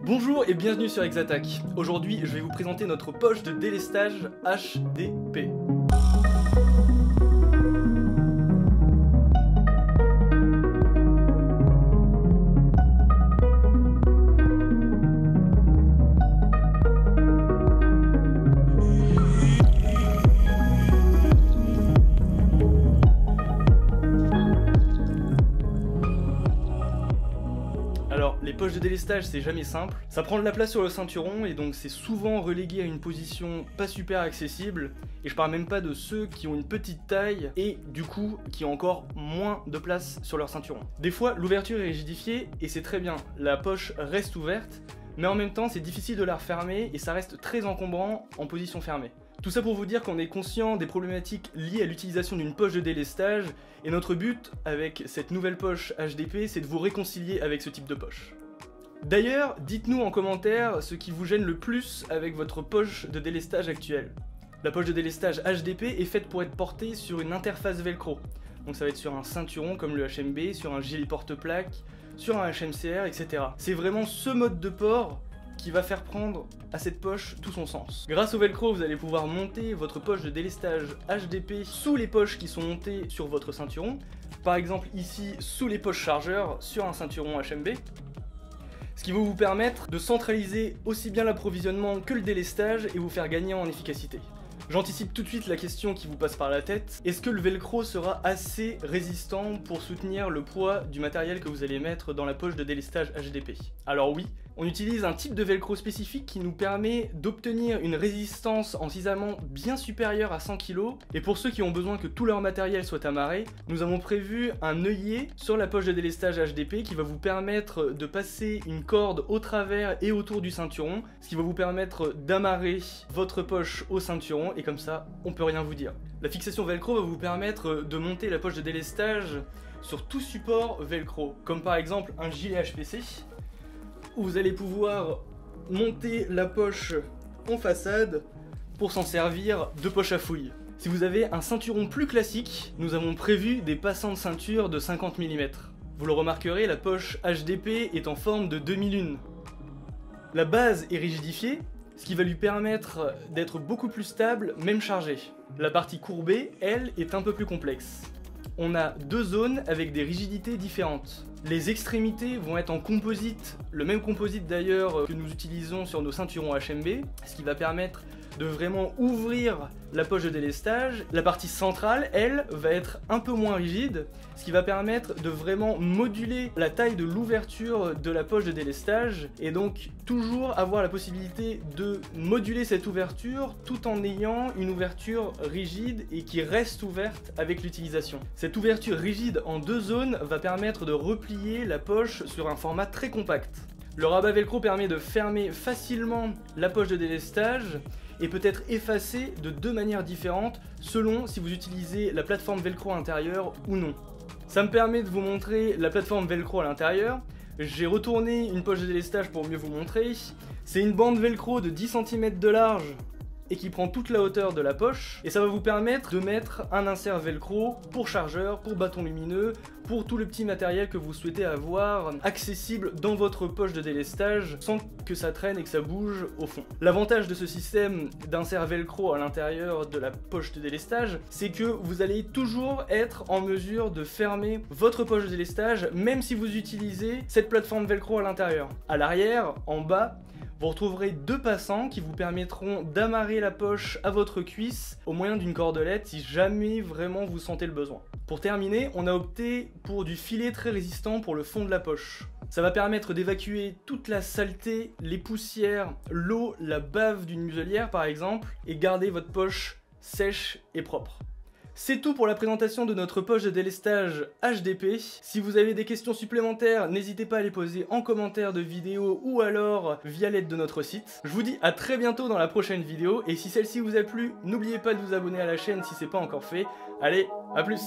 Bonjour et bienvenue sur Exattack. Aujourd'hui, je vais vous présenter notre poche de délestage HDP. Alors, les poches de délestage, c'est jamais simple. Ça prend de la place sur le ceinturon et donc c'est souvent relégué à une position pas super accessible. Et je parle même pas de ceux qui ont une petite taille et du coup qui ont encore moins de place sur leur ceinturon. Des fois, l'ouverture est rigidifiée et c'est très bien. La poche reste ouverte, mais en même temps, c'est difficile de la refermer et ça reste très encombrant en position fermée. Tout ça pour vous dire qu'on est conscient des problématiques liées à l'utilisation d'une poche de délestage et notre but avec cette nouvelle poche HDP, c'est de vous réconcilier avec ce type de poche. D'ailleurs, dites-nous en commentaire ce qui vous gêne le plus avec votre poche de délestage actuelle. La poche de délestage HDP est faite pour être portée sur une interface velcro. Donc ça va être sur un ceinturon comme le HMB, sur un gilet porte-plaque, sur un HMCR, etc. C'est vraiment ce mode de port qui va faire prendre à cette poche tout son sens. Grâce au velcro, vous allez pouvoir monter votre poche de délestage HDP sous les poches qui sont montées sur votre ceinturon. Par exemple ici, sous les poches chargeurs sur un ceinturon HMB. Ce qui va vous permettre de centraliser aussi bien l'approvisionnement que le délestage et vous faire gagner en efficacité. J'anticipe tout de suite la question qui vous passe par la tête. Est-ce que le velcro sera assez résistant pour soutenir le poids du matériel que vous allez mettre dans la poche de délestage HDP? Alors oui, on utilise un type de velcro spécifique qui nous permet d'obtenir une résistance en cisaillement bien supérieure à 100 kg. Et pour ceux qui ont besoin que tout leur matériel soit amarré, nous avons prévu un œillet sur la poche de délestage HDP qui va vous permettre de passer une corde au travers et autour du ceinturon, ce qui va vous permettre d'amarrer votre poche au ceinturon et comme ça, on peut rien vous dire. La fixation velcro va vous permettre de monter la poche de délestage sur tout support velcro, comme par exemple un gilet HPC, où vous allez pouvoir monter la poche en façade pour s'en servir de poche à fouille. Si vous avez un ceinturon plus classique, nous avons prévu des passants de ceinture de 50 mm. Vous le remarquerez, la poche HDP est en forme de demi-lune. La base est rigidifiée, ce qui va lui permettre d'être beaucoup plus stable, même chargée. La partie courbée, elle, est un peu plus complexe. On a deux zones avec des rigidités différentes. Les extrémités vont être en composite, le même composite d'ailleurs que nous utilisons sur nos ceinturons HMB, ce qui va permettre de vraiment ouvrir la poche de délestage. La partie centrale, elle, va être un peu moins rigide, ce qui va permettre de vraiment moduler la taille de l'ouverture de la poche de délestage et donc toujours avoir la possibilité de moduler cette ouverture tout en ayant une ouverture rigide et qui reste ouverte avec l'utilisation. Cette ouverture rigide en deux zones va permettre de replier la poche sur un format très compact. Le rabat velcro permet de fermer facilement la poche de délestage et peut être effacé de deux manières différentes selon si vous utilisez la plateforme velcro intérieure ou non. Ça me permet de vous montrer la plateforme velcro à l'intérieur. J'ai retourné une poche de délestage pour mieux vous montrer. C'est une bande velcro de 10 cm de large et qui prend toute la hauteur de la poche et ça va vous permettre de mettre un insert velcro pour chargeur, pour bâton lumineux, pour tout le petit matériel que vous souhaitez avoir accessible dans votre poche de délestage sans que ça traîne et que ça bouge au fond. L'avantage de ce système d'insert velcro à l'intérieur de la poche de délestage, c'est que vous allez toujours être en mesure de fermer votre poche de délestage même si vous utilisez cette plateforme velcro à l'intérieur. À l'arrière, en bas, vous retrouverez deux passants qui vous permettront d'amarrer la poche à votre cuisse au moyen d'une cordelette si jamais vraiment vous sentez le besoin. Pour terminer, on a opté pour du filet très résistant pour le fond de la poche. Ça va permettre d'évacuer toute la saleté, les poussières, l'eau, la bave d'une muselière par exemple, et garder votre poche sèche et propre. C'est tout pour la présentation de notre poche de délestage HDP. Si vous avez des questions supplémentaires, n'hésitez pas à les poser en commentaire de vidéo ou alors via l'aide de notre site. Je vous dis à très bientôt dans la prochaine vidéo et si celle-ci vous a plu, n'oubliez pas de vous abonner à la chaîne si c'est pas encore fait. Allez, à plus!